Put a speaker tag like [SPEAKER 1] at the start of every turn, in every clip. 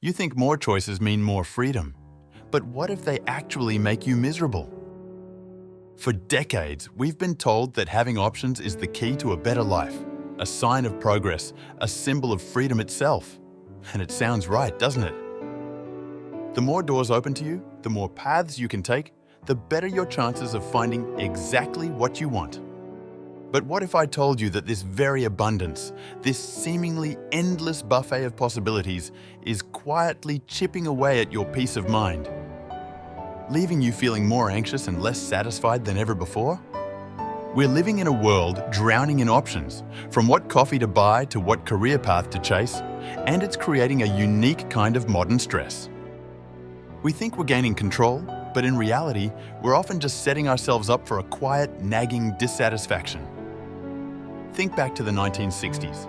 [SPEAKER 1] You think more choices mean more freedom. But what if they actually make you miserable? For decades, we've been told that having options is the key to a better life, a sign of progress, a symbol of freedom itself. And it sounds right, doesn't it? The more doors open to you, the more paths you can take, the better your chances of finding exactly what you want. But what if I told you that this very abundance, this seemingly endless buffet of possibilities, is quietly chipping away at your peace of mind, leaving you feeling more anxious and less satisfied than ever before? We're living in a world drowning in options, from what coffee to buy to what career path to chase, and it's creating a unique kind of modern stress. We think we're gaining control, but in reality, we're often just setting ourselves up for a quiet, nagging dissatisfaction. Think back to the 1960s.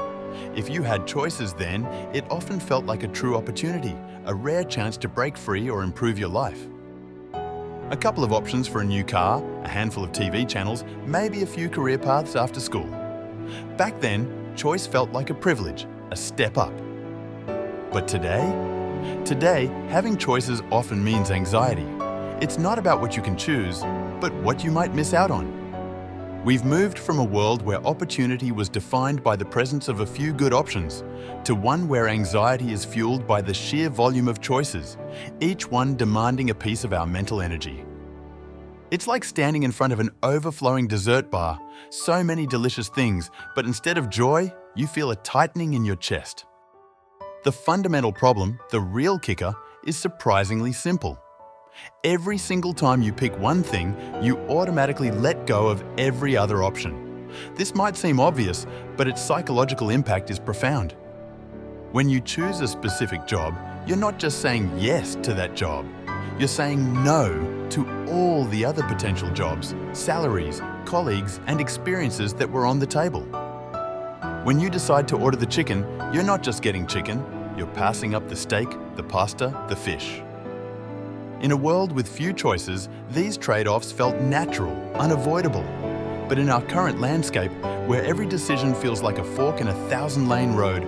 [SPEAKER 1] If you had choices then, it often felt like a true opportunity, a rare chance to break free or improve your life. A couple of options for a new car, a handful of TV channels, maybe a few career paths after school. Back then, choice felt like a privilege, a step up. But today, having choices often means anxiety. It's not about what you can choose, but what you might miss out on. We've moved from a world where opportunity was defined by the presence of a few good options to one where anxiety is fueled by the sheer volume of choices, each one demanding a piece of our mental energy. It's like standing in front of an overflowing dessert bar, so many delicious things, but instead of joy, you feel a tightening in your chest. The fundamental problem, the real kicker, is surprisingly simple. Every single time you pick one thing, you automatically let go of every other option. This might seem obvious, but its psychological impact is profound. When you choose a specific job, you're not just saying yes to that job. You're saying no to all the other potential jobs, salaries, colleagues, and experiences that were on the table. When you decide to order the chicken, you're not just getting chicken, you're passing up the steak, the pasta, the fish. In a world with few choices, these trade-offs felt natural, unavoidable. But in our current landscape, where every decision feels like a fork in a 1,000-lane road,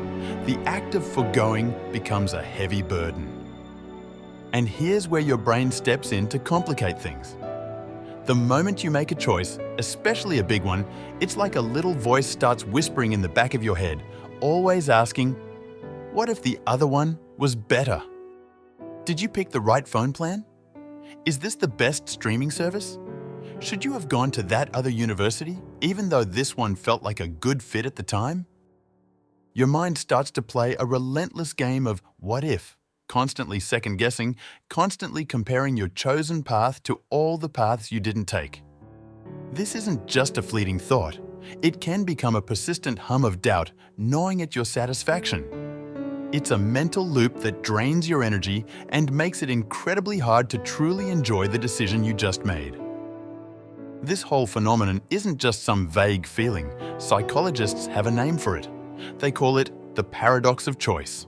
[SPEAKER 1] the act of foregoing becomes a heavy burden. And here's where your brain steps in to complicate things. The moment you make a choice, especially a big one, it's like a little voice starts whispering in the back of your head, always asking, what if the other one was better? Did you pick the right phone plan? Is this the best streaming service? Should you have gone to that other university, even though this one felt like a good fit at the time? Your mind starts to play a relentless game of what if, constantly second-guessing, constantly comparing your chosen path to all the paths you didn't take. This isn't just a fleeting thought. It can become a persistent hum of doubt, gnawing at your satisfaction. It's a mental loop that drains your energy and makes it incredibly hard to truly enjoy the decision you just made. This whole phenomenon isn't just some vague feeling. Psychologists have a name for it. They call it the paradox of choice.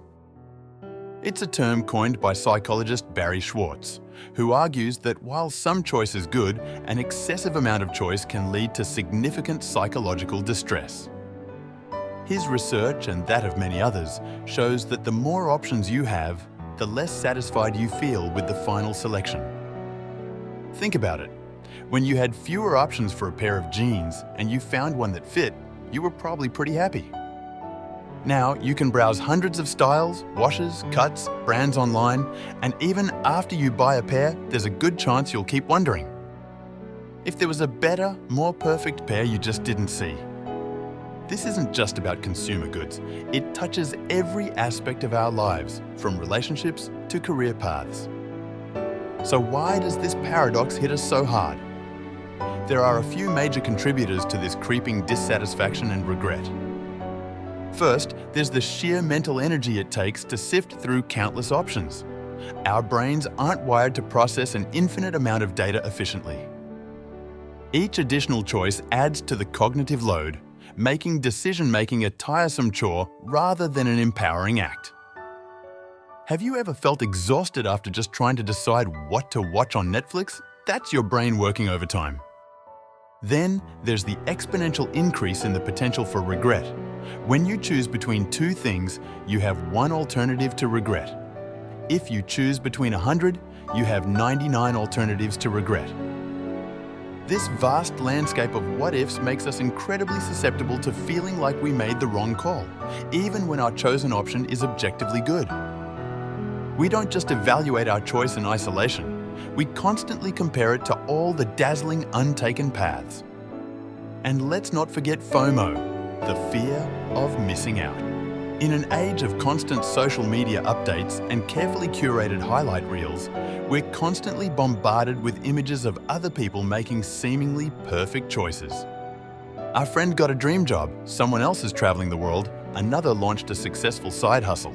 [SPEAKER 1] It's a term coined by psychologist Barry Schwartz, who argues that while some choice is good, an excessive amount of choice can lead to significant psychological distress. His research, and that of many others, shows that the more options you have, the less satisfied you feel with the final selection. Think about it. When you had fewer options for a pair of jeans and you found one that fit, you were probably pretty happy. Now you can browse hundreds of styles, washes, cuts, brands online, and even after you buy a pair, there's a good chance you'll keep wondering if there was a better, more perfect pair you just didn't see. This isn't just about consumer goods. It touches every aspect of our lives, from relationships to career paths. So why does this paradox hit us so hard? There are a few major contributors to this creeping dissatisfaction and regret. First, there's the sheer mental energy it takes to sift through countless options. Our brains aren't wired to process an infinite amount of data efficiently. Each additional choice adds to the cognitive load, making decision-making a tiresome chore rather than an empowering act. Have you ever felt exhausted after just trying to decide what to watch on Netflix? That's your brain working overtime. Then there's the exponential increase in the potential for regret. When you choose between two things, you have one alternative to regret. If you choose between 100, you have 99 alternatives to regret. This vast landscape of what-ifs makes us incredibly susceptible to feeling like we made the wrong call, even when our chosen option is objectively good. We don't just evaluate our choice in isolation, we constantly compare it to all the dazzling untaken paths. And let's not forget FOMO, the fear of missing out. In an age of constant social media updates and carefully curated highlight reels, we're constantly bombarded with images of other people making seemingly perfect choices. Our friend got a dream job, someone else is traveling the world, another launched a successful side hustle.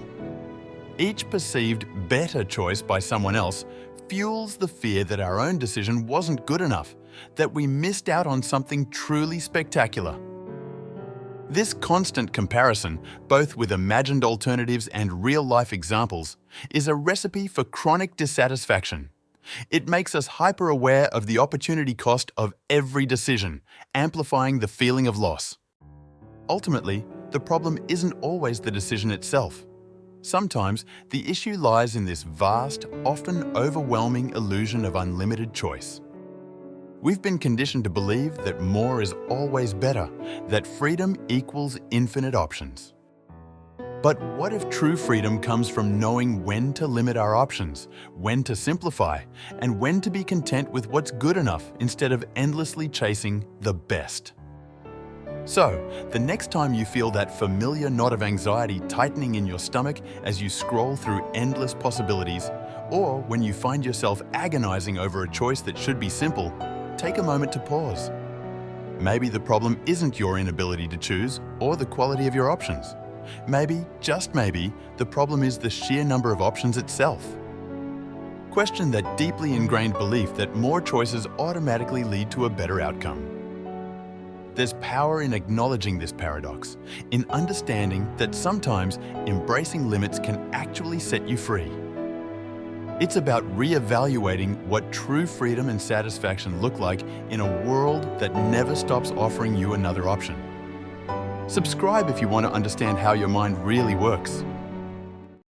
[SPEAKER 1] Each perceived better choice by someone else fuels the fear that our own decision wasn't good enough, that we missed out on something truly spectacular. This constant comparison, both with imagined alternatives and real-life examples, is a recipe for chronic dissatisfaction. It makes us hyper-aware of the opportunity cost of every decision, amplifying the feeling of loss. Ultimately, the problem isn't always the decision itself. Sometimes, the issue lies in this vast, often overwhelming illusion of unlimited choice. We've been conditioned to believe that more is always better, that freedom equals infinite options. But what if true freedom comes from knowing when to limit our options, when to simplify, and when to be content with what's good enough instead of endlessly chasing the best? So, the next time you feel that familiar knot of anxiety tightening in your stomach as you scroll through endless possibilities, or when you find yourself agonizing over a choice that should be simple, take a moment to pause. Maybe the problem isn't your inability to choose or the quality of your options. Maybe, just maybe, the problem is the sheer number of options itself. Question that deeply ingrained belief that more choices automatically lead to a better outcome. There's power in acknowledging this paradox, in understanding that sometimes embracing limits can actually set you free. It's about re-evaluating what true freedom and satisfaction look like in a world that never stops offering you another option. Subscribe if you want to understand how your mind really works.